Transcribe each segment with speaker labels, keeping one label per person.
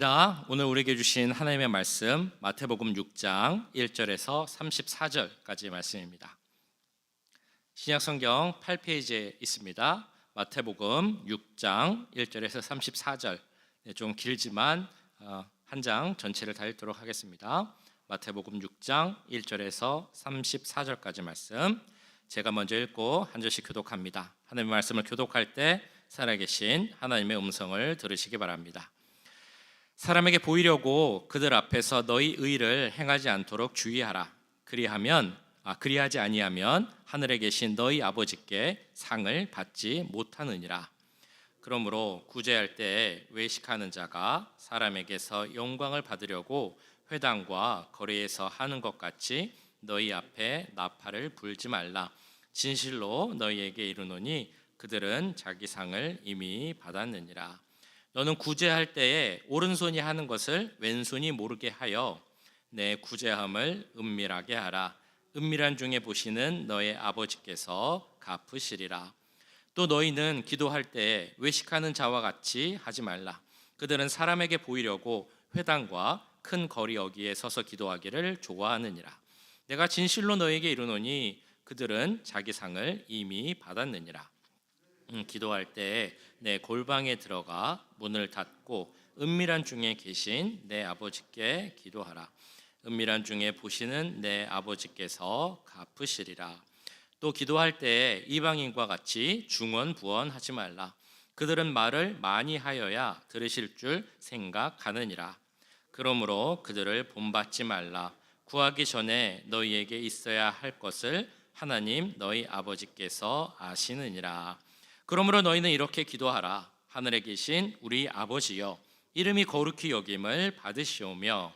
Speaker 1: 자, 오늘 우리에게 주신 하나님의 말씀 마태복음 6장 1절에서 34절까지 말씀입니다. 신약성경 8페이지에 있습니다. 마태복음 6장 1절에서 34절. 좀 길지만 한 장 전체를 다 읽도록 하겠습니다. 마태복음 6장 1절에서 34절까지 말씀 제가 먼저 읽고 한 절씩 교독합니다. 하나님의 말씀을 교독할 때 살아계신 하나님의 음성을 들으시기 바랍니다. 사람에게 보이려고 그들 앞에서 너희 의를 행하지 않도록 주의하라. 그리하지 아니하면 하늘에 계신 너희 아버지께 상을 받지 못하느니라. 그러므로 구제할 때에 외식하는 자가 사람에게서 영광을 받으려고 회당과 거리에서 하는 것 같이 너희 앞에 나팔을 불지 말라. 진실로 너희에게 이르노니 그들은 자기 상을 이미 받았느니라. 너는 구제할 때에 오른손이 하는 것을 왼손이 모르게 하여 내 구제함을 은밀하게 하라. 은밀한 중에 보시는 너의 아버지께서 갚으시리라. 또 너희는 기도할 때에 외식하는 자와 같이 하지 말라. 그들은 사람에게 보이려고 회당과 큰 거리 여기에 서서 기도하기를 좋아하느니라. 내가 진실로 너희에게 이르노니 그들은 자기 상을 이미 받았느니라. 기도할 때에 내 골방에 들어가 문을 닫고 은밀한 중에 계신 내 아버지께 기도하라. 은밀한 중에 보시는 내 아버지께서 갚으시리라. 또 기도할 때에 이방인과 같이 중언부언하지 말라. 그들은 말을 많이 하여야 들으실 줄 생각하느니라. 그러므로 그들을 본받지 말라. 구하기 전에 너희에게 있어야 할 것을 하나님 너희 아버지께서 아시느니라. 그러므로 너희는 이렇게 기도하라. 하늘에 계신 우리 아버지여, 이름이 거룩히 여김을 받으시오며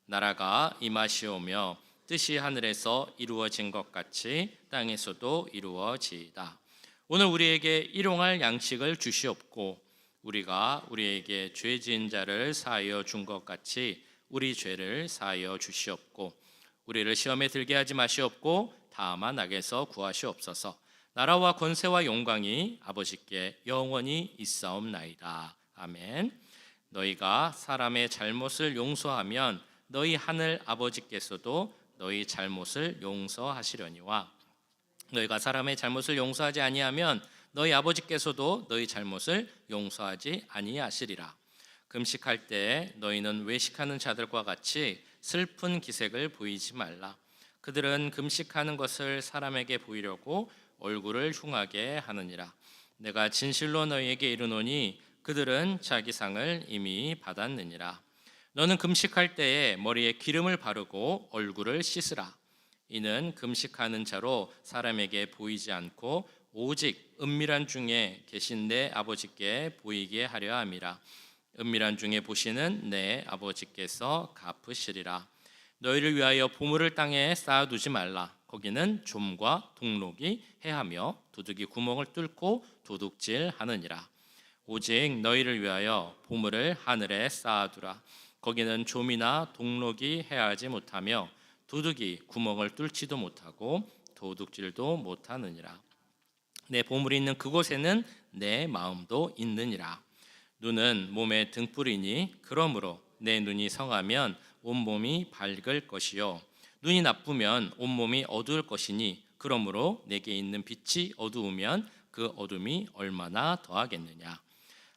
Speaker 1: 나라가 임하시오며 뜻이 하늘에서 이루어진 것 같이 땅에서도 이루어지이다. 오늘 우리에게 일용할 양식을 주시옵고 우리가 우리에게 죄 지은 자를 사하여 준 것 같이 우리 죄를 사하여 주시옵고 우리를 시험에 들게 하지 마시옵고 다만 악에서 구하시옵소서. 나라와 권세와 영광이 아버지께 영원히 있사옵나이다. 아멘. 너희가 사람의 잘못을 용서하면 너희 하늘 아버지께서도 너희 잘못을 용서하시려니와 너희가 사람의 잘못을 용서하지 아니하면 너희 아버지께서도 너희 잘못을 용서하지 아니하시리라. 금식할 때 너희는 외식하는 자들과 같이 슬픈 기색을 보이지 말라. 그들은 금식하는 것을 사람에게 보이려고 얼굴을 흉하게 하느니라. 내가 진실로 너희에게 이르노니 그들은 자기 상을 이미 받았느니라. 너는 금식할 때에 머리에 기름을 바르고 얼굴을 씻으라. 이는 금식하는 자로 사람에게 보이지 않고 오직 은밀한 중에 계신 내 아버지께 보이게 하려 함이라. 은밀한 중에 보시는 내 아버지께서 갚으시리라. 너희를 위하여 보물을 땅에 쌓아두지 말라. 거기는 좀과 동록이 해하며 도둑이 구멍을 뚫고 도둑질하느니라. 오직 너희를 위하여 보물을 하늘에 쌓아두라. 거기는 좀이나 동록이 해하지 못하며 도둑이 구멍을 뚫지도 못하고 도둑질도 못하느니라. 내 보물이 있는 그곳에는 내 마음도 있느니라. 눈은 몸의 등불이니 그러므로 내 눈이 성하면 온몸이 밝을 것이요 눈이 나쁘면 온몸이 어두울 것이니 그러므로 내게 있는 빛이 어두우면 그 어둠이 얼마나 더하겠느냐.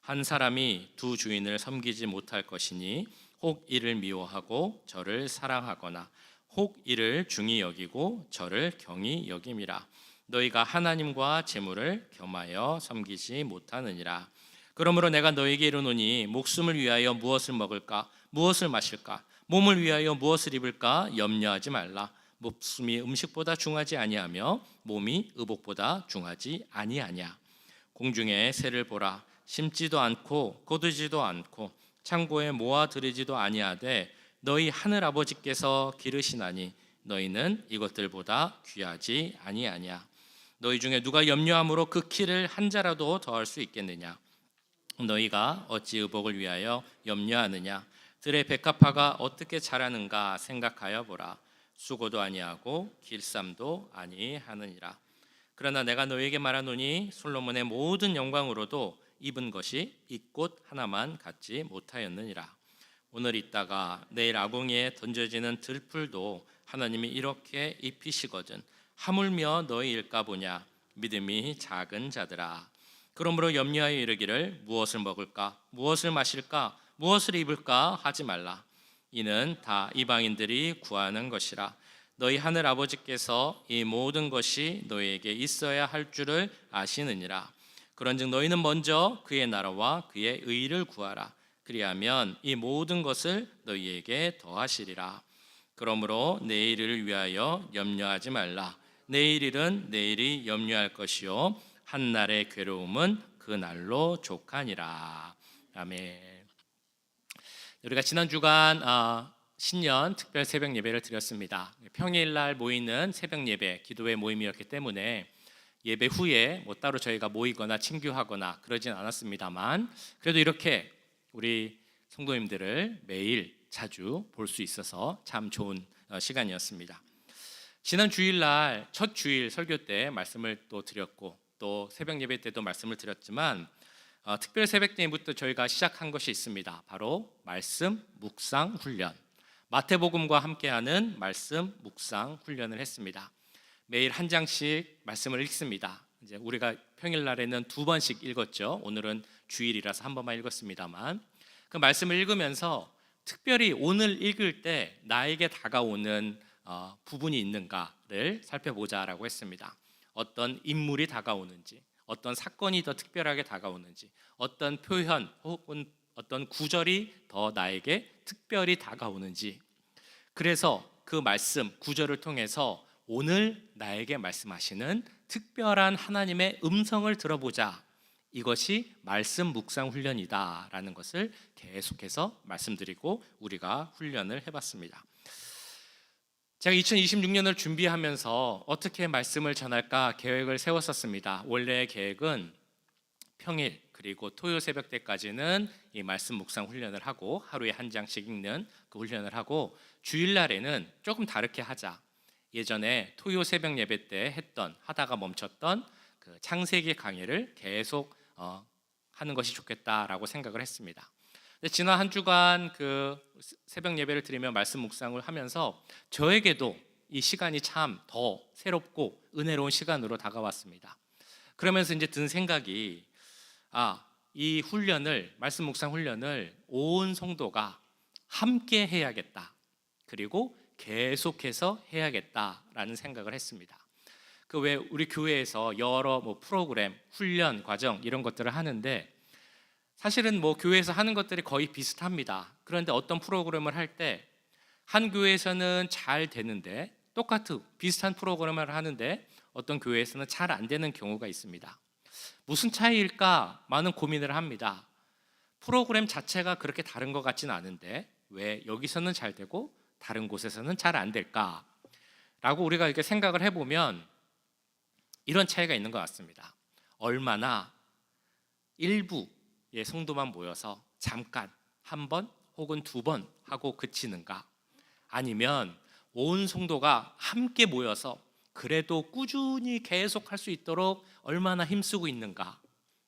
Speaker 1: 한 사람이 두 주인을 섬기지 못할 것이니 혹 이를 미워하고 저를 사랑하거나 혹 이를 중히 여기고 저를 경히 여김이라. 너희가 하나님과 재물을 겸하여 섬기지 못하느니라. 그러므로 내가 너희에게 이르노니 목숨을 위하여 무엇을 먹을까 무엇을 마실까 몸을 위하여 무엇을 입을까 염려하지 말라. 목숨이 음식보다 중하지 아니하며 몸이 의복보다 중하지 아니하냐. 공중의 새를 보라. 심지도 않고 거두지도 않고 창고에 모아 들이지도 아니하되 너희 하늘 아버지께서 기르시나니 너희는 이것들보다 귀하지 아니하냐. 너희 중에 누가 염려함으로 그 키를 한 자라도 더할 수 있겠느냐. 너희가 어찌 의복을 위하여 염려하느냐. 들의 백합화가 어떻게 자라는가 생각하여 보라. 수고도 아니하고 길쌈도 아니하느니라. 그러나 내가 너희에게 말하노니 솔로몬의 모든 영광으로도 입은 것이 이 꽃 하나만 갖지 못하였느니라. 오늘 있다가 내일 아궁이에 던져지는 들풀도 하나님이 이렇게 입히시거든 하물며 너희 일까 보냐 믿음이 작은 자들아. 그러므로 염려하여 이르기를 무엇을 먹을까 무엇을 마실까 무엇을 입을까 하지 말라. 이는 다 이방인들이 구하는 것이라. 너희 하늘 아버지께서 이 모든 것이 너희에게 있어야 할 줄을 아시느니라. 그런즉 너희는 먼저 그의 나라와 그의 의를 구하라. 그리하면 이 모든 것을 너희에게 더하시리라. 그러므로 내일을 위하여 염려하지 말라. 내일 일은 내일이 염려할 것이요 한날의 괴로움은 그 날로 족하니라. 아멘. 우리가 지난 주간 신년 특별 새벽 예배를 드렸습니다. 평일날 모이는 새벽 예배, 기도회 모임이었기 때문에 예배 후에 따로 저희가 모이거나 친교하거나 그러진 않았습니다만 그래도 이렇게 우리 성도님들을 매일 자주 볼 수 있어서 참 좋은 시간이었습니다. 지난 주일날 첫 주일 설교 때 말씀을 또 드렸고 또 새벽 예배 때도 말씀을 드렸지만 특별 새벽 때부터 저희가 시작한 것이 있습니다. 바로 말씀 묵상 훈련. 마태복음과 함께하는 말씀 묵상 훈련을 했습니다. 매일 한 장씩 말씀을 읽습니다. 이제 우리가 평일날에는 2번씩 읽었죠. 오늘은 주일이라서 한 번만 읽었습니다만 그 말씀을 읽으면서 특별히 오늘 읽을 때 나에게 다가오는 부분이 있는가를 살펴보자라고 했습니다. 어떤 인물이 다가오는지, 어떤 사건이 더 특별하게 다가오는지, 어떤 표현 혹은 어떤 구절이 더 나에게 특별히 다가오는지. 그래서 그 말씀 구절을 통해서 오늘 나에게 말씀하시는 특별한 하나님의 음성을 들어보자. 이것이 말씀 묵상 훈련이다라는 것을 계속해서 말씀드리고 우리가 훈련을 해봤습니다. 제가 2026년을 준비하면서 어떻게 말씀을 전할까 계획을 세웠었습니다. 원래의 계획은 평일 그리고 토요 새벽 때까지는 이 말씀 묵상 훈련을 하고 하루에 한 장씩 읽는 그 훈련을 하고 주일날에는 조금 다르게 하자. 예전에 토요 새벽 예배 때 하다가 멈췄던 그 창세기 강의를 계속 하는 것이 좋겠다라고 생각을 했습니다. 근데 지난 한 주간 그 새벽 예배를 드리며 말씀 묵상을 하면서 저에게도 이 시간이 참 더 새롭고 은혜로운 시간으로 다가왔습니다. 그러면서 이제 든 생각이 이 훈련을 말씀 묵상 훈련을 온 성도가 함께 해야겠다. 그리고 계속해서 해야겠다라는 생각을 했습니다. 그 왜 우리 교회에서 여러 프로그램, 훈련 과정 이런 것들을 하는데 사실은 교회에서 하는 것들이 거의 비슷합니다. 그런데 어떤 프로그램을 할 때 한 교회에서는 잘 되는데 똑같은 비슷한 프로그램을 하는데 어떤 교회에서는 잘 안 되는 경우가 있습니다. 무슨 차이일까 많은 고민을 합니다. 프로그램 자체가 그렇게 다른 것 같지는 않은데 왜 여기서는 잘 되고 다른 곳에서는 잘 안 될까? 라고 우리가 이렇게 생각을 해보면 이런 차이가 있는 것 같습니다. 얼마나 일부의 성도만 모여서 잠깐 한 번 혹은 2번 하고 그치는가? 아니면 온 성도가 함께 모여서 그래도 꾸준히 계속 할 수 있도록 얼마나 힘쓰고 있는가?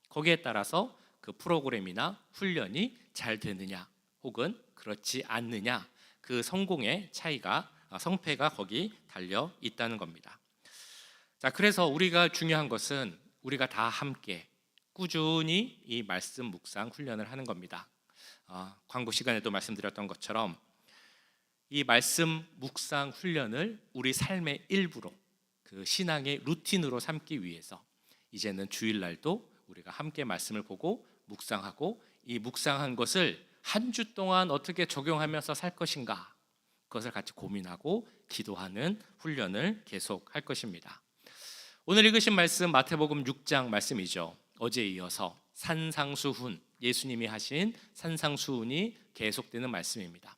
Speaker 1: 거기에 따라서 그 프로그램이나 훈련이 잘 되느냐 혹은 그렇지 않느냐 그 성공의 차이가 성패가 거기 달려 있다는 겁니다. 자, 그래서 우리가 중요한 것은 우리가 다 함께 꾸준히 이 말씀 묵상 훈련을 하는 겁니다. 광고 시간에도 말씀드렸던 것처럼 이 말씀 묵상 훈련을 우리 삶의 일부로 그 신앙의 루틴으로 삼기 위해서 이제는 주일날도 우리가 함께 말씀을 보고 묵상하고 이 묵상한 것을 한 주 동안 어떻게 적용하면서 살 것인가 그것을 같이 고민하고 기도하는 훈련을 계속 할 것입니다. 오늘 읽으신 말씀 마태복음 6장 말씀이죠. 어제에 이어서 산상수훈, 예수님이 하신 산상수훈이 계속되는 말씀입니다.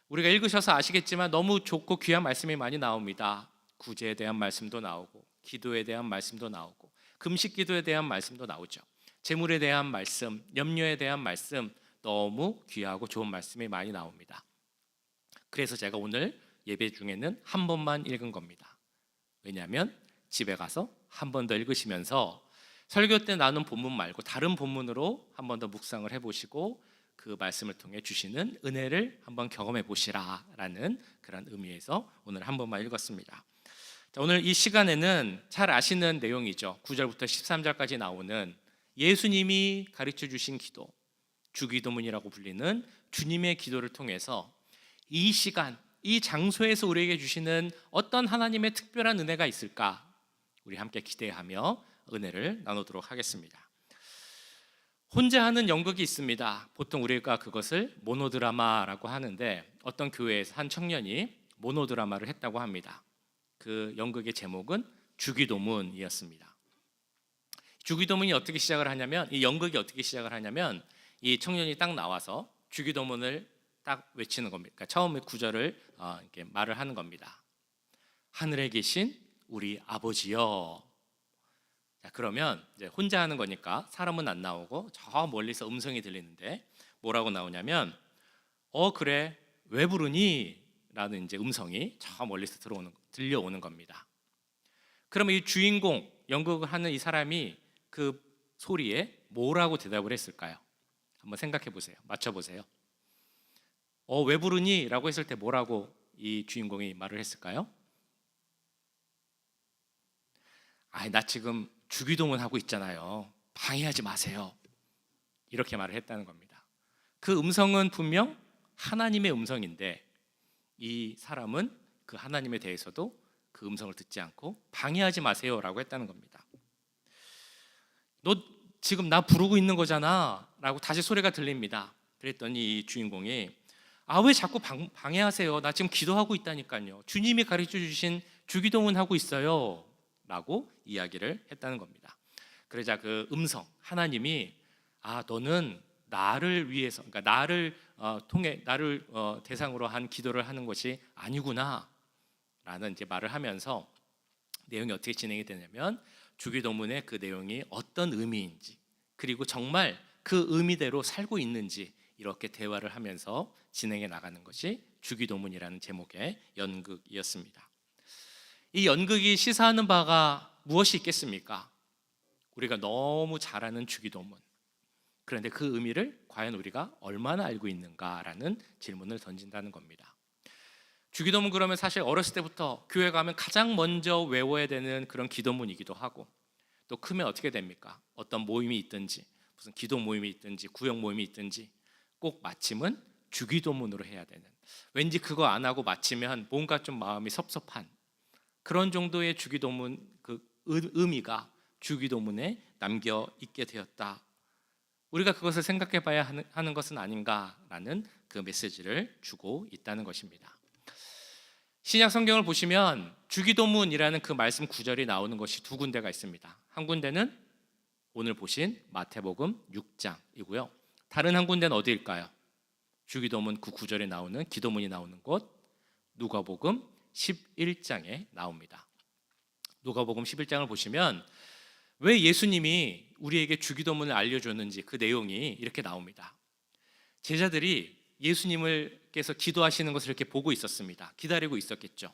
Speaker 1: 우리가 읽으셔서 아시겠지만 너무 좋고 귀한 말씀이 많이 나옵니다. 구제에 대한 말씀도 나오고 기도에 대한 말씀도 나오고 금식 기도에 대한 말씀도 나오죠. 재물에 대한 말씀, 염려에 대한 말씀 너무 귀하고 좋은 말씀이 많이 나옵니다. 그래서 제가 오늘 예배 중에는 한 번만 읽은 겁니다. 왜냐하면 집에 가서 한 번 더 읽으시면서 설교 때 나눈 본문 말고 다른 본문으로 한 번 더 묵상을 해보시고 그 말씀을 통해 주시는 은혜를 한번 경험해 보시라라는 그런 의미에서 오늘 한 번만 읽었습니다. 자, 오늘 이 시간에는 잘 아시는 내용이죠. 9절부터 13절까지 나오는 예수님이 가르쳐 주신 기도, 주기도문이라고 불리는 주님의 기도를 통해서 이 시간, 이 장소에서 우리에게 주시는 어떤 하나님의 특별한 은혜가 있을까? 우리 함께 기대하며 은혜를 나누도록 하겠습니다. 혼자 하는 연극이 있습니다. 보통 우리가 그것을 모노드라마라고 하는데 어떤 교회에서 한 청년이 모노드라마를 했다고 합니다. 그 연극의 제목은 주기도문이었습니다. 주기도문이 어떻게 시작을 하냐면, 이 연극이 어떻게 시작을 하냐면 이 청년이 딱 나와서 주기도문을 딱 외치는 겁니다. 그러니까 처음에 구절을 이렇게 말을 하는 겁니다. 하늘에 계신 우리 아버지여. 자, 그러면 이제 혼자 하는 거니까 사람은 안 나오고 저 멀리서 음성이 들리는데 뭐라고 나오냐면 그래 왜 부르니? 라는 이제 음성이 저 멀리서 들려오는 겁니다. 그러면 이 주인공 연극을 하는 이 사람이 그 소리에 뭐라고 대답을 했을까요? 한번 생각해 보세요. 맞춰 보세요. 왜 부르니? 라고 했을 때 뭐라고 이 주인공이 말을 했을까요? 나 지금 주기도문 하고 있잖아요. 방해하지 마세요. 이렇게 말을 했다는 겁니다. 그 음성은 분명 하나님의 음성인데 이 사람은 그 하나님에 대해서도 그 음성을 듣지 않고 방해하지 마세요라고 했다는 겁니다. 너 지금 나 부르고 있는 거잖아 라고 다시 소리가 들립니다. 그랬더니 이 주인공이 왜 자꾸 방해하세요? 나 지금 기도하고 있다니까요. 주님이 가르쳐 주신 주기도문 하고 있어요 라고 이야기를 했다는 겁니다. 그러자 그 음성 하나님이 너는 나를 위해서, 그러니까 나를 통해 나를 대상으로 한 기도를 하는 것이 아니구나 라는 이제 말을 하면서 내용이 어떻게 진행이 되냐면 주기도문의 그 내용이 어떤 의미인지 그리고 정말 그 의미대로 살고 있는지 이렇게 대화를 하면서 진행해 나가는 것이 주기도문이라는 제목의 연극이었습니다. 이 연극이 시사하는 바가 무엇이 있겠습니까? 우리가 너무 잘 아는 주기도문. 그런데 그 의미를 과연 우리가 얼마나 알고 있는가라는 질문을 던진다는 겁니다. 주기도문 그러면 사실 어렸을 때부터 교회 가면 가장 먼저 외워야 되는 그런 기도문이기도 하고 또 크면 어떻게 됩니까? 어떤 모임이 있든지 무슨 기도 모임이 있든지 구역 모임이 있든지 꼭 마침은 주기도문으로 해야 되는, 왠지 그거 안 하고 마치면 뭔가 좀 마음이 섭섭한 그런 정도의 주기도문 그 의미가 주기도문에 남겨 있게 되었다. 우리가 그것을 생각해 봐야 하는 것은 아닌가라는 그 메시지를 주고 있다는 것입니다. 신약 성경을 보시면 주기도문이라는 그 말씀 구절이 나오는 것이 두 군데가 있습니다. 한 군데는 오늘 보신 마태복음 6장이고요. 다른 한 군데는 어디일까요? 주기도문 그 구절에 나오는 기도문이 나오는 곳 누가복음 11장에 나옵니다. 누가복음 11장을 보시면 왜 예수님이 우리에게 주기도문을 알려줬는지 그 내용이 이렇게 나옵니다. 제자들이 예수님께서 기도하시는 것을 이렇게 보고 있었습니다. 기다리고 있었겠죠.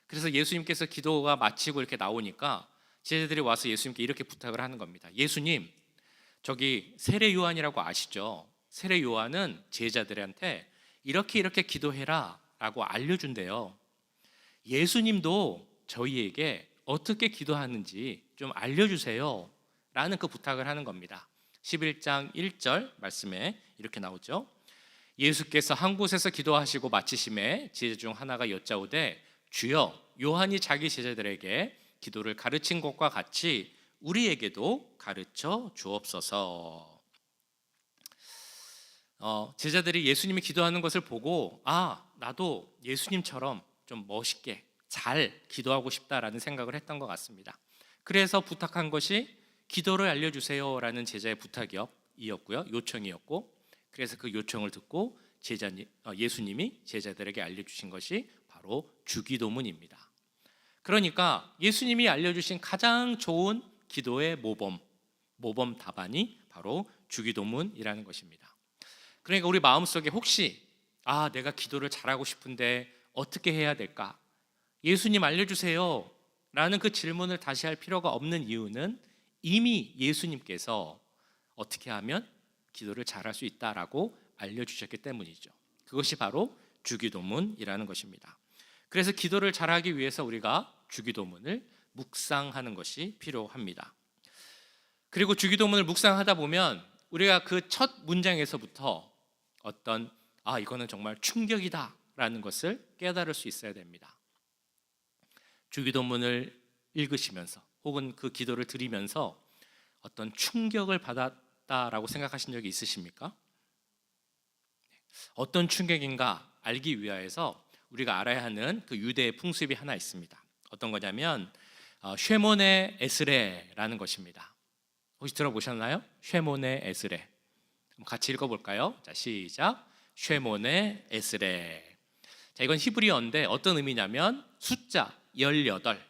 Speaker 1: 그래서 예수님께서 기도가 마치고 이렇게 나오니까 제자들이 와서 예수님께 이렇게 부탁을 하는 겁니다. 예수님, 저기 세례 요한이라고 아시죠? 세례 요한은 제자들한테 이렇게 기도해라 라고 알려준대요. 예수님도 저희에게 어떻게 기도하는지 좀 알려주세요 라는 그 부탁을 하는 겁니다. 11장 1절 말씀에 이렇게 나오죠. 예수께서 한 곳에서 기도하시고 마치심에 제자 중 하나가 여짜오되 주여, 요한이 자기 제자들에게 기도를 가르친 것과 같이 우리에게도 가르쳐 주옵소서. 제자들이 예수님이 기도하는 것을 보고 나도 예수님처럼 좀 멋있게 잘 기도하고 싶다라는 생각을 했던 것 같습니다. 그래서 부탁한 것이 기도를 알려주세요라는 제자의 부탁이었고요, 요청이었고, 그래서 그 요청을 듣고 예수님이 제자들에게 알려주신 것이 바로 주기도문입니다. 그러니까 예수님이 알려주신 가장 좋은 기도의 모범 답안이 바로 주기도문이라는 것입니다. 그러니까 우리 마음속에 혹시 내가 기도를 잘하고 싶은데 어떻게 해야 될까? 예수님 알려주세요 라는 그 질문을 다시 할 필요가 없는 이유는 이미 예수님께서 어떻게 하면 기도를 잘할 수 있다라고 알려주셨기 때문이죠. 그것이 바로 주기도문이라는 것입니다. 그래서 기도를 잘하기 위해서 우리가 주기도문을 묵상하는 것이 필요합니다. 그리고 주기도문을 묵상하다 보면 우리가 그 첫 문장에서부터 어떤 이거는 정말 충격이다 라는 것을 깨달을 수 있어야 됩니다. 주기도문을 읽으시면서 혹은 그 기도를 드리면서 어떤 충격을 받았다라고 생각하신 적이 있으십니까? 어떤 충격인가 알기 위하여서 우리가 알아야 하는 그 유대의 풍습이 하나 있습니다. 어떤 거냐면 쉐몬의 에스레라는 것입니다. 혹시 들어보셨나요? 쉐몬의 에스레. 같이 읽어볼까요? 자, 시작. 쉐몬의 에스레. 자, 이건 히브리어인데 어떤 의미냐면 숫자 18,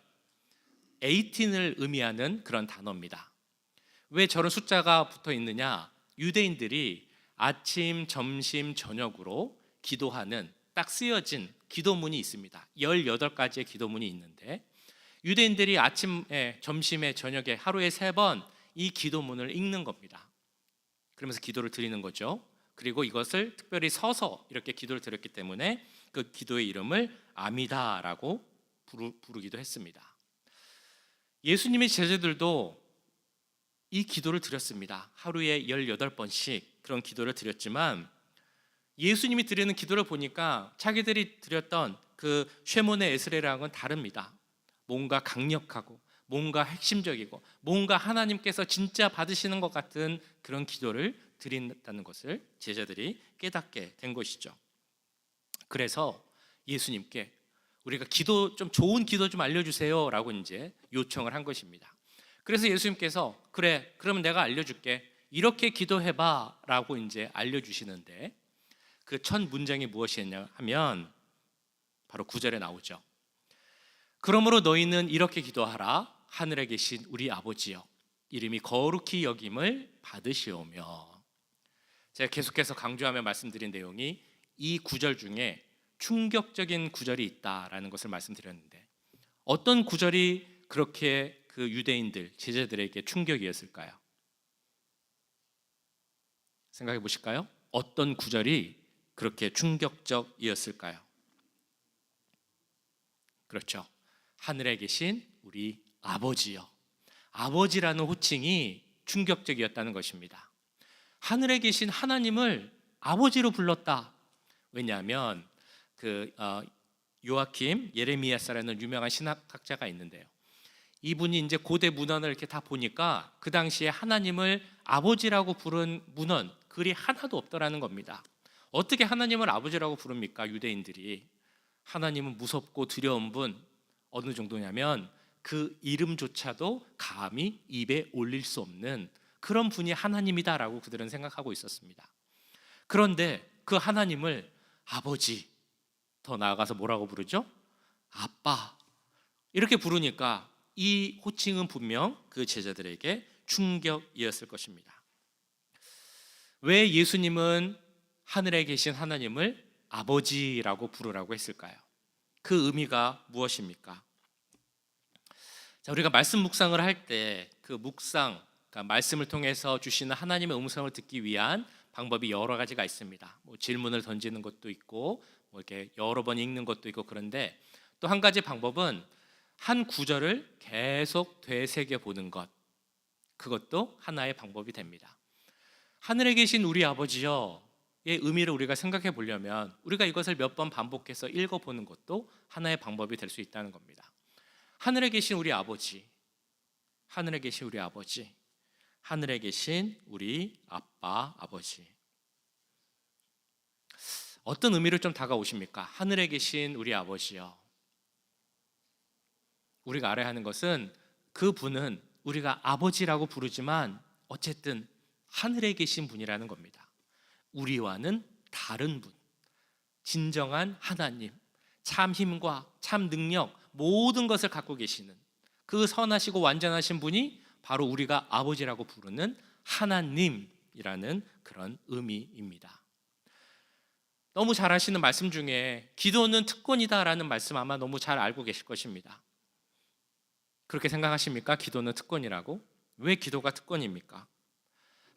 Speaker 1: 18을 의미하는 그런 단어입니다. 왜 저런 숫자가 붙어 있느냐? 유대인들이 아침, 점심, 저녁으로 기도하는 딱 쓰여진 기도문이 있습니다. 18가지의 기도문이 있는데 유대인들이 아침에, 점심에, 저녁에 하루에 3번 이 기도문을 읽는 겁니다. 그러면서 기도를 드리는 거죠. 그리고 이것을 특별히 서서 이렇게 기도를 드렸기 때문에 그 기도의 이름을 아미다라고 부르기도 했습니다. 예수님의 제자들도 이 기도를 드렸습니다. 하루에 18번씩 그런 기도를 드렸지만 예수님이 드리는 기도를 보니까 자기들이 드렸던 그 쉐몬의 에스레라는 건 다릅니다. 뭔가 강력하고 뭔가 핵심적이고 뭔가 하나님께서 진짜 받으시는 것 같은 그런 기도를 드린다는 것을 제자들이 깨닫게 된 것이죠. 그래서 예수님께 우리가 기도 좀 좋은 기도 좀 알려주세요 라고 이제 요청을 한 것입니다. 그래서 예수님께서 그래 그러면 내가 알려줄게 이렇게 기도해봐 라고 이제 알려주시는데 그 첫 문장이 무엇이었냐 하면 바로 9절에 나오죠. 그러므로 너희는 이렇게 기도하라. 하늘에 계신 우리 아버지여 이름이 거룩히 여김을 받으시오며. 제가 계속해서 강조하며 말씀드린 내용이 이 9절 중에 충격적인 구절이 있다라는 것을 말씀드렸는데 어떤 구절이 그렇게 그 유대인들 제자들에게 충격이었을까요? 생각해 보실까요? 어떤 구절이 그렇게 충격적이었을까요? 그렇죠. 하늘에 계신 우리 아버지요. 아버지라는 호칭이 충격적이었다는 것입니다. 하늘에 계신 하나님을 아버지로 불렀다. 왜냐하면 요아킴 예레미야스라는 유명한 신학학자가 있는데요. 이분이 이제 고대 문헌을 이렇게 다 보니까 그 당시에 하나님을 아버지라고 부른 문헌 글이 하나도 없더라는 겁니다. 어떻게 하나님을 아버지라고 부릅니까? 유대인들이. 하나님은 무섭고 두려운 분, 어느 정도냐면 그 이름조차도 감히 입에 올릴 수 없는 그런 분이 하나님이다라고 그들은 생각하고 있었습니다. 그런데 그 하나님을 아버지, 더 나아가서 뭐라고 부르죠? 아빠, 이렇게 부르니까 이 호칭은 분명 그 제자들에게 충격이었을 것입니다. 왜 예수님은 하늘에 계신 하나님을 아버지라고 부르라고 했을까요? 그 의미가 무엇입니까? 자, 우리가 말씀 묵상을 할 때 그 묵상, 그러니까 말씀을 통해서 주시는 하나님의 음성을 듣기 위한 방법이 여러 가지가 있습니다. 질문을 던지는 것도 있고, 이렇게 여러 번 읽는 것도 있고, 그런데 또 한 가지 방법은 한 구절을 계속 되새겨 보는 것, 그것도 하나의 방법이 됩니다. 하늘에 계신 우리 아버지여 의 의미를 우리가 생각해 보려면 우리가 이것을 몇 번 반복해서 읽어보는 것도 하나의 방법이 될 수 있다는 겁니다. 하늘에 계신 우리 아버지, 하늘에 계신 우리 아버지, 하늘에 계신 우리 아빠, 아버지. 어떤 의미로 좀 다가오십니까? 하늘에 계신 우리 아버지요. 우리가 알아야 하는 것은 그분은 우리가 아버지라고 부르지만 어쨌든 하늘에 계신 분이라는 겁니다. 우리와는 다른 분, 진정한 하나님, 참 힘과 참 능력, 모든 것을 갖고 계시는 그 선하시고 완전하신 분이 바로 우리가 아버지라고 부르는 하나님이라는 그런 의미입니다. 너무 잘 아시는 말씀 중에 기도는 특권이다라는 말씀 아마 너무 잘 알고 계실 것입니다. 그렇게 생각하십니까? 기도는 특권이라고? 왜 기도가 특권입니까?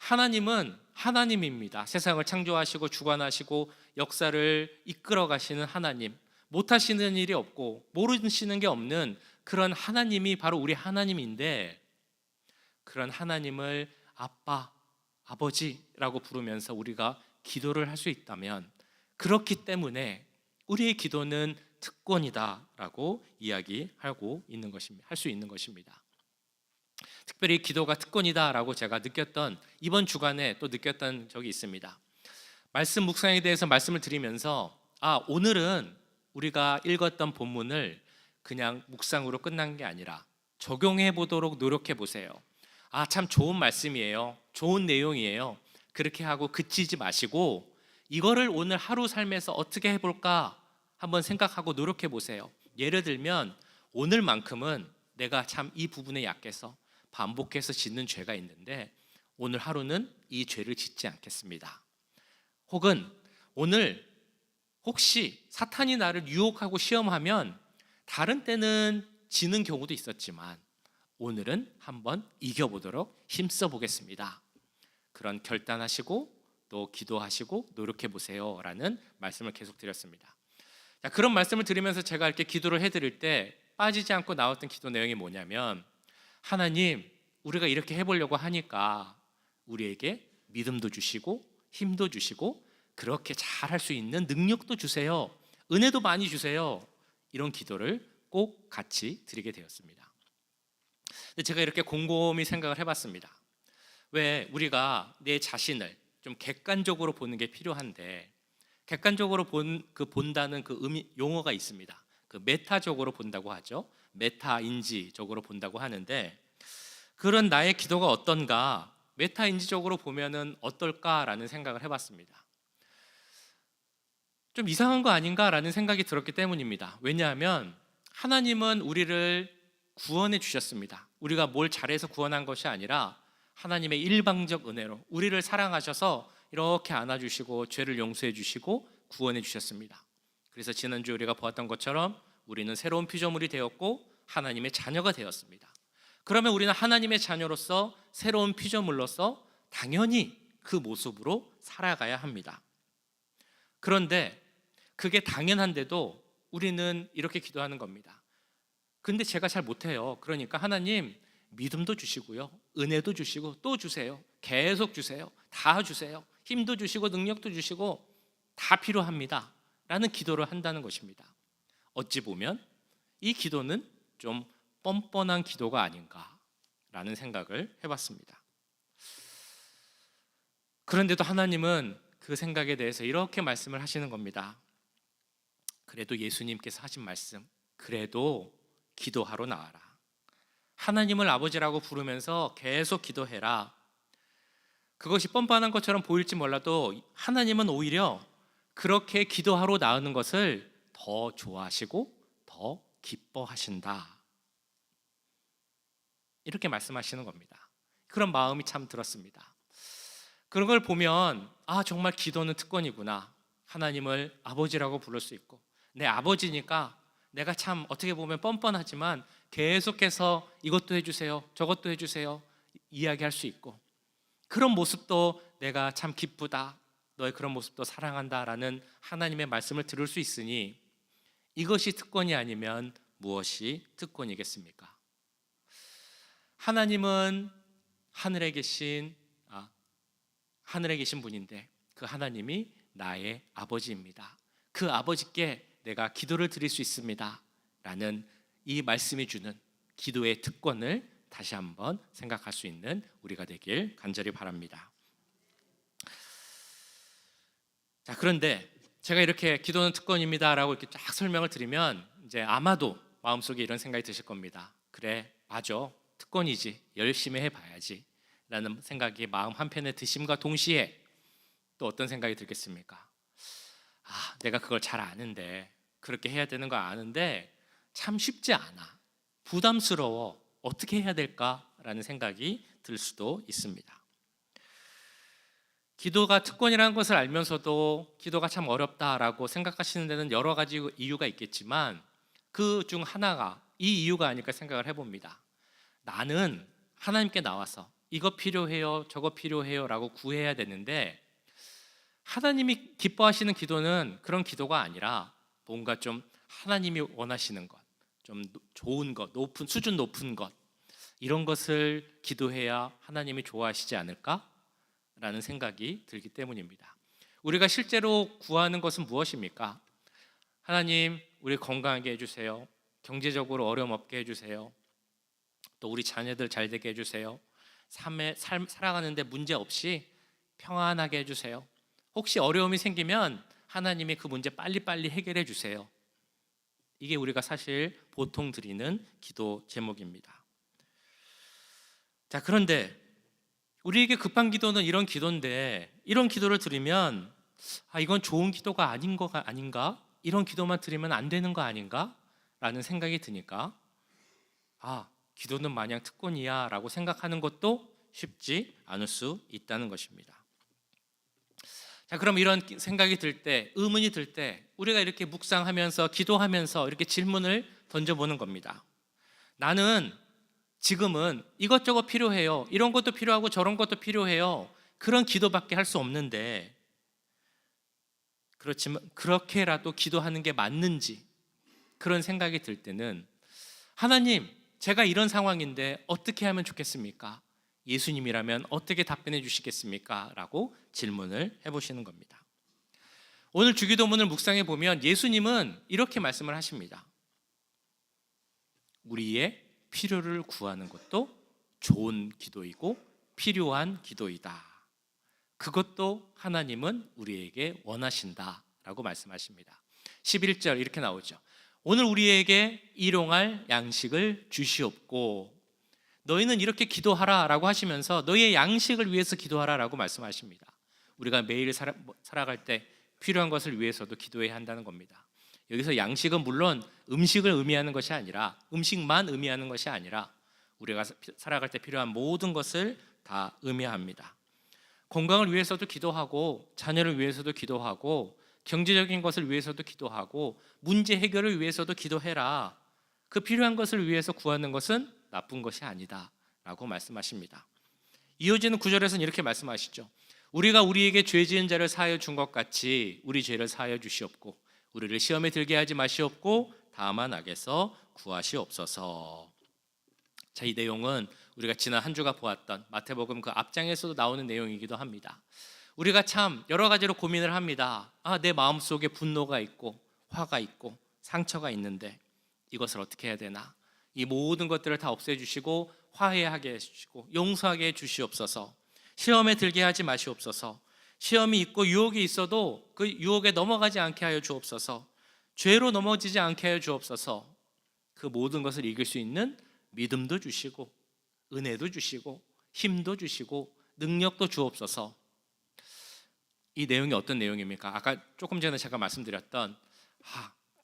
Speaker 1: 하나님은 하나님입니다. 세상을 창조하시고 주관하시고 역사를 이끌어 가시는 하나님, 못하시는 일이 없고 모르시는 게 없는 그런 하나님이 바로 우리 하나님인데, 그런 하나님을 아빠, 아버지라고 부르면서 우리가 기도를 할 수 있다면, 그렇기 때문에 우리의 기도는 특권이다라고 이야기하고 있는 것입니다. 할 수 있는 것입니다. 특별히 기도가 특권이다라고 제가 느꼈던, 이번 주간에 또 느꼈던 적이 있습니다. 말씀 묵상에 대해서 말씀을 드리면서 오늘은 우리가 읽었던 본문을 그냥 묵상으로 끝난 게 아니라 적용해 보도록 노력해 보세요. 참 좋은 말씀이에요. 좋은 내용이에요. 그렇게 하고 그치지 마시고 이거를 오늘 하루 삶에서 어떻게 해볼까 한번 생각하고 노력해 보세요. 예를 들면 오늘만큼은 내가 참 이 부분에 약해서 반복해서 짓는 죄가 있는데 오늘 하루는 이 죄를 짓지 않겠습니다. 혹은 오늘 혹시 사탄이 나를 유혹하고 시험하면 다른 때는 지는 경우도 있었지만 오늘은 한번 이겨보도록 힘써 보겠습니다. 그런 결단하시고 또 기도하시고 노력해 보세요 라는 말씀을 계속 드렸습니다. 그런 말씀을 드리면서 제가 이렇게 기도를 해드릴 때 빠지지 않고 나왔던 기도 내용이 뭐냐면, 하나님, 우리가 이렇게 해보려고 하니까 우리에게 믿음도 주시고 힘도 주시고 그렇게 잘 할 수 있는 능력도 주세요. 은혜도 많이 주세요. 이런 기도를 꼭 같이 드리게 되었습니다. 근데 제가 이렇게 곰곰이 생각을 해봤습니다. 왜 우리가 내 자신을 좀 객관적으로 보는 게 필요한데, 객관적으로 본다는 그 용어가 있습니다. 그 메타적으로 본다고 하죠. 메타인지적으로 본다고 하는데, 그런 나의 기도가 어떤가, 메타인지적으로 보면은 어떨까라는 생각을 해봤습니다. 좀 이상한 거 아닌가라는 생각이 들었기 때문입니다. 왜냐하면 하나님은 우리를 구원해 주셨습니다. 우리가 뭘 잘해서 구원한 것이 아니라 하나님의 일방적 은혜로 우리를 사랑하셔서 이렇게 안아주시고 죄를 용서해 주시고 구원해 주셨습니다. 그래서 지난주 우리가 보았던 것처럼 우리는 새로운 피조물이 되었고 하나님의 자녀가 되었습니다. 그러면 우리는 하나님의 자녀로서 새로운 피조물로서 당연히 그 모습으로 살아가야 합니다. 그런데 그게 당연한데도 우리는 이렇게 기도하는 겁니다. 근데 제가 잘 못해요. 그러니까 하나님, 믿음도 주시고요, 은혜도 주시고 또 주세요. 계속 주세요. 다 주세요. 힘도 주시고 능력도 주시고 다 필요합니다 라는 기도를 한다는 것입니다. 어찌 보면 이 기도는 좀 뻔뻔한 기도가 아닌가라는 생각을 해봤습니다. 그런데도 하나님은 그 생각에 대해서 이렇게 말씀을 하시는 겁니다. 그래도 예수님께서 하신 말씀, 그래도 기도하러 나와라. 하나님을 아버지라고 부르면서 계속 기도해라. 그것이 뻔뻔한 것처럼 보일지 몰라도 하나님은 오히려 그렇게 기도하러 나오는 것을 더 좋아하시고 더 기뻐하신다. 이렇게 말씀하시는 겁니다. 그런 마음이 참 들었습니다. 그런 걸 보면 정말 기도는 특권이구나. 하나님을 아버지라고 부를 수 있고 내 아버지니까 내가 참 어떻게 보면 뻔뻔하지만 계속해서 이것도 해주세요, 저것도 해주세요 이야기할 수 있고, 그런 모습도 내가 참 기쁘다, 너의 그런 모습도 사랑한다라는 하나님의 말씀을 들을 수 있으니 이것이 특권이 아니면 무엇이 특권이겠습니까? 하나님은 하늘에 계신 분인데 그 하나님이 나의 아버지입니다. 그 아버지께 내가 기도를 드릴 수 있습니다 라는 이 말씀이 주는 기도의 특권을 다시 한번 생각할 수 있는 우리가 되길 간절히 바랍니다. 그런데 제가 이렇게 기도는 특권입니다 라고 이렇게 쫙 설명을 드리면 이제 아마도 마음속에 이런 생각이 드실 겁니다. 그래, 맞아, 특권이지, 열심히 해봐야지 라는 생각이 마음 한편에 드심과 동시에 또 어떤 생각이 들겠습니까? 내가 그걸 잘 아는데, 그렇게 해야 되는 거 아는데 참 쉽지 않아, 부담스러워, 어떻게 해야 될까라는 생각이 들 수도 있습니다. 기도가 특권이라는 것을 알면서도 기도가 참 어렵다라고 생각하시는 데는 여러 가지 이유가 있겠지만 그 중 하나가 이 이유가 아닐까 생각을 해봅니다. 나는 하나님께 나와서 이거 필요해요, 저거 필요해요 라고 구해야 되는데, 하나님이 기뻐하시는 기도는 그런 기도가 아니라 뭔가 좀 하나님이 원하시는 것, 좀 좋은 것, 높은 수준 높은 것, 이런 것을 기도해야 하나님이 좋아하시지 않을까라는 생각이 들기 때문입니다. 우리가 실제로 구하는 것은 무엇입니까? 하나님, 우리 건강하게 해주세요. 경제적으로 어려움 없게 해주세요. 또 우리 자녀들 잘 되게 해주세요. 살아가는데 문제 없이 평안하게 해주세요. 혹시 어려움이 생기면 하나님이 그 문제 빨리빨리 해결해 주세요. 이게 우리가 사실 보통 드리는 기도 제목입니다. 자, 그런데 우리에게 급한 기도는 이런 기도인데, 이런 기도를 드리면 이건 좋은 기도가 아닌 거 아닌가? 이런 기도만 드리면 안 되는 거 아닌가? 라는 생각이 드니까 기도는 마냥 특권이야 라고 생각하는 것도 쉽지 않을 수 있다는 것입니다. 자, 그럼 이런 생각이 들 때, 의문이 들 때 우리가 이렇게 묵상하면서 기도하면서 이렇게 질문을 던져보는 겁니다. 나는 지금은 이것저것 필요해요. 이런 것도 필요하고 저런 것도 필요해요. 그런 기도밖에 할 수 없는데, 그렇지만 그렇게라도 기도하는 게 맞는지 그런 생각이 들 때는, 하나님, 제가 이런 상황인데 어떻게 하면 좋겠습니까? 예수님이라면 어떻게 답변해 주시겠습니까? 라고 질문을 해보시는 겁니다. 오늘 주기도문을 묵상해 보면 예수님은 이렇게 말씀을 하십니다. 우리의 필요를 구하는 것도 좋은 기도이고 필요한 기도이다. 그것도 하나님은 우리에게 원하신다 라고 말씀하십니다. 11절 이렇게 나오죠. 오늘 우리에게 일용할 양식을 주시옵고, 너희는 이렇게 기도하라 라고 하시면서 너희의 양식을 위해서 기도하라 라고 말씀하십니다. 우리가 매일 살아갈 때 필요한 것을 위해서도 기도해야 한다는 겁니다. 여기서 양식은 물론 음식을 의미하는 것이 아니라, 음식만 의미하는 것이 아니라 우리가 살아갈 때 필요한 모든 것을 다 의미합니다. 건강을 위해서도 기도하고, 자녀를 위해서도 기도하고, 경제적인 것을 위해서도 기도하고, 문제 해결을 위해서도 기도해라. 그 필요한 것을 위해서 구하는 것은 나쁜 것이 아니다 라고 말씀하십니다. 이어지는 구절에서는 이렇게 말씀하시죠. 우리가 우리에게 죄 지은 자를 사하여 준 것 같이 우리 죄를 사하여 주시옵고, 우리를 시험에 들게 하지 마시옵고, 다만 악에서 구하시옵소서. 자, 이 내용은 우리가 지난 한 주가 보았던 마태복음 그 앞장에서도 나오는 내용이기도 합니다. 우리가 참 여러 가지로 고민을 합니다. 내 마음속에 분노가 있고 화가 있고 상처가 있는데 이것을 어떻게 해야 되나? 이 모든 것들을 다 없애주시고 화해하게 해주시고 용서하게 해주시옵소서. 시험에 들게 하지 마시옵소서. 시험이 있고 유혹이 있어도 그 유혹에 넘어가지 않게 하여 주옵소서. 죄로 넘어지지 않게 하여 주옵소서. 그 모든 것을 이길 수 있는 믿음도 주시고 은혜도 주시고 힘도 주시고 능력도 주옵소서. 이 내용이 어떤 내용입니까? 아까 조금 전에 제가 말씀드렸던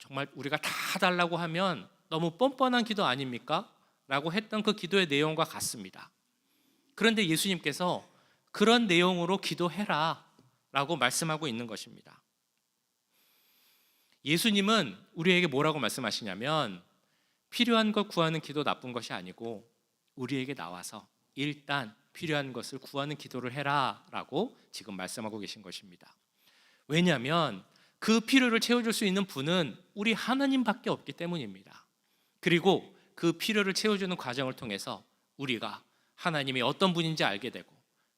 Speaker 1: 정말 우리가 다 달라고 하면 너무 뻔뻔한 기도 아닙니까? 라고 했던 그 기도의 내용과 같습니다. 그런데 예수님께서 그런 내용으로 기도해라 라고 말씀하고 있는 것입니다. 예수님은 우리에게 뭐라고 말씀하시냐면, 필요한 것 구하는 기도 나쁜 것이 아니고 우리에게 나와서 일단 필요한 것을 구하는 기도를 해라 라고 지금 말씀하고 계신 것입니다. 왜냐하면 그 필요를 채워줄 수 있는 분은 우리 하나님밖에 없기 때문입니다. 그리고 그 필요를 채워주는 과정을 통해서 우리가 하나님이 어떤 분인지 알게 되고,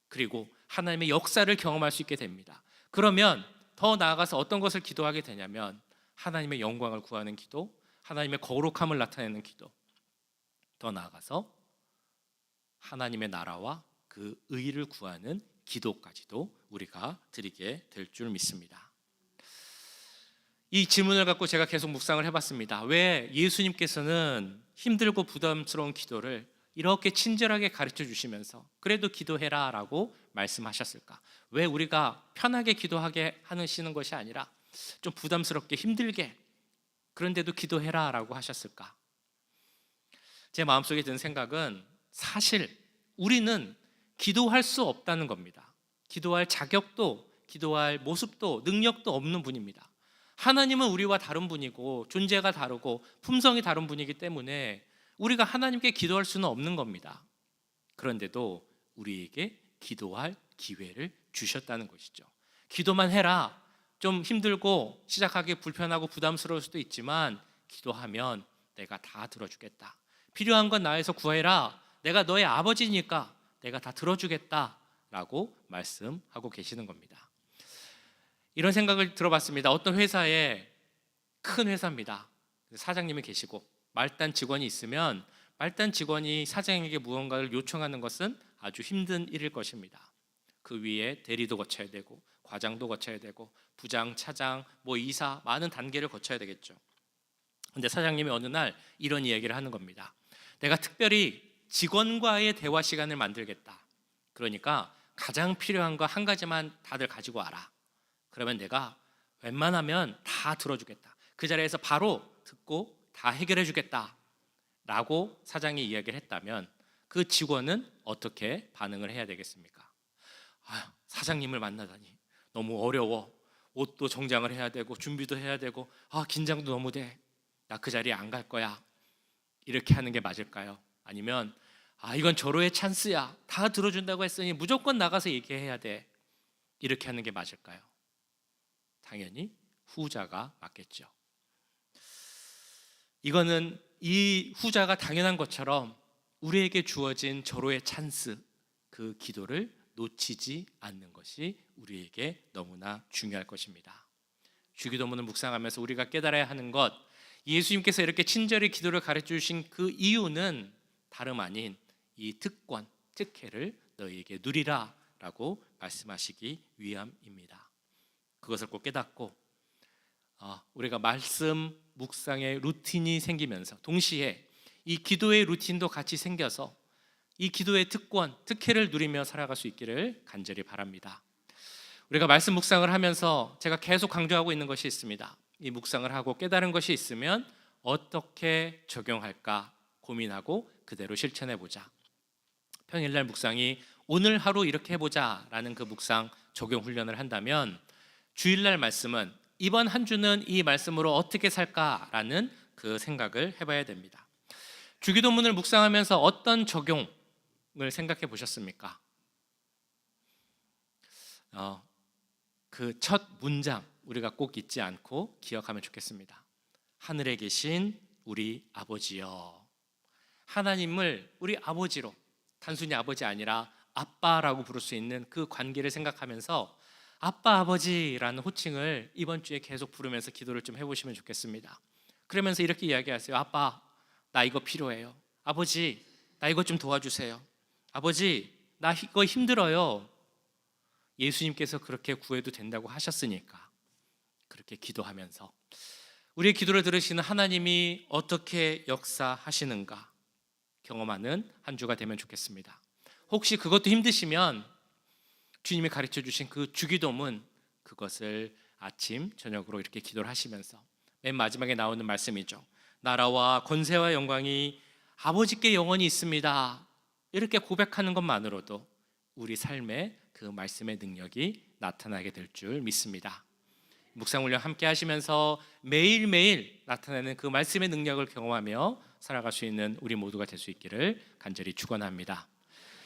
Speaker 1: 그리고 하나님의 역사를 경험할 수 있게 됩니다. 그러면 더 나아가서 어떤 것을 기도하게 되냐면, 하나님의 영광을 구하는 기도, 하나님의 거룩함을 나타내는 기도, 더 나아가서 하나님의 나라와 그 의를 구하는 기도까지도 우리가 드리게 될 줄 믿습니다. 이 질문을 갖고 제가 계속 묵상을 해봤습니다. 왜 예수님께서는 힘들고 부담스러운 기도를 이렇게 친절하게 가르쳐 주시면서 그래도 기도해라 라고 말씀하셨을까? 왜 우리가 편하게 기도하게 하시는 것이 아니라 좀 부담스럽게 힘들게 그런데도 기도해라 라고 하셨을까? 제 마음속에 드는 생각은, 사실 우리는 기도할 수 없다는 겁니다. 기도할 자격도, 기도할 모습도, 능력도 없는 분입니다. 하나님은 우리와 다른 분이고 존재가 다르고 품성이 다른 분이기 때문에 우리가 하나님께 기도할 수는 없는 겁니다. 그런데도 우리에게 기도할 기회를 주셨다는 것이죠. 기도만 해라. 좀 힘들고 시작하기 불편하고 부담스러울 수도 있지만 기도하면 내가 다 들어주겠다. 필요한 건 나에서 구해라. 내가 너의 아버지니까 내가 다 들어주겠다 라고 말씀하고 계시는 겁니다. 이런 생각을 들어봤습니다. 어떤 회사에, 큰 회사입니다. 사장님이 계시고 말단 직원이 있으면 말단 직원이 사장에게 무언가를 요청하는 것은 아주 힘든 일일 것입니다. 그 위에 대리도 거쳐야 되고 과장도 거쳐야 되고 부장, 차장, 이사 많은 단계를 거쳐야 되겠죠. 근데 사장님이 어느 날 이런 이야기를 하는 겁니다. 내가 특별히 직원과의 대화 시간을 만들겠다. 그러니까 가장 필요한 거 한 가지만 다들 가지고 와라. 그러면 내가 웬만하면 다 들어주겠다. 그 자리에서 바로 듣고 다 해결해 주겠다 라고 사장이 이야기를 했다면 그 직원은 어떻게 반응을 해야 되겠습니까? 사장님을 만나다니 너무 어려워. 옷도 정장을 해야 되고 준비도 해야 되고 긴장도 너무 돼. 나 그 자리에 안 갈 거야. 이렇게 하는 게 맞을까요? 아니면 이건 절호의 찬스야. 다 들어준다고 했으니 무조건 나가서 얘기해야 돼. 이렇게 하는 게 맞을까요? 당연히 후자가 맞겠죠. 이거는 이 후자가 당연한 것처럼 우리에게 주어진 절호의 찬스, 그 기도를 놓치지 않는 것이 우리에게 너무나 중요할 것입니다. 주기도문을 묵상하면서 우리가 깨달아야 하는 것, 예수님께서 이렇게 친절히 기도를 가르쳐 주신 그 이유는 다름 아닌 이 특권, 특혜를 너희에게 누리라 라고 말씀하시기 위함입니다. 그것을 꼭 깨닫고 우리가 말씀 묵상의 루틴이 생기면서 동시에 이 기도의 루틴도 같이 생겨서 이 기도의 특권, 특혜를 누리며 살아갈 수 있기를 간절히 바랍니다. 우리가 말씀 묵상을 하면서 제가 계속 강조하고 있는 것이 있습니다. 이 묵상을 하고 깨달은 것이 있으면 어떻게 적용할까 고민하고 그대로 실천해 보자. 평일날 묵상이 오늘 하루 이렇게 해보자 라는 그 묵상 적용 훈련을 한다면 주일날 말씀은 이번 한 주는 이 말씀으로 어떻게 살까라는 그 생각을 해봐야 됩니다. 주기도문을 묵상하면서 어떤 적용을 생각해 보셨습니까? 그 첫 문장 우리가 꼭 잊지 않고 기억하면 좋겠습니다. 하늘에 계신 우리 아버지여. 하나님을 우리 아버지로, 단순히 아버지 아니라 아빠라고 부를 수 있는 그 관계를 생각하면서 아빠, 아버지라는 호칭을 이번 주에 계속 부르면서 기도를 좀 해보시면 좋겠습니다. 그러면서 이렇게 이야기하세요. 아빠, 나 이거 필요해요. 아버지, 나 이거 좀 도와주세요. 아버지, 나 이거 힘들어요. 예수님께서 그렇게 구해도 된다고 하셨으니까 그렇게 기도하면서 우리의 기도를 들으시는 하나님이 어떻게 역사하시는가 경험하는 한 주가 되면 좋겠습니다. 혹시 그것도 힘드시면 주님이 가르쳐 주신 그 주기도문, 그것을 아침 저녁으로 이렇게 기도를 하시면서 맨 마지막에 나오는 말씀이죠. 나라와 권세와 영광이 아버지께 영원히 있습니다. 이렇게 고백하는 것만으로도 우리 삶에 그 말씀의 능력이 나타나게 될 줄 믿습니다. 묵상훈련 함께 하시면서 매일매일 나타나는 그 말씀의 능력을 경험하며 살아갈 수 있는 우리 모두가 될 수 있기를 간절히 축원합니다.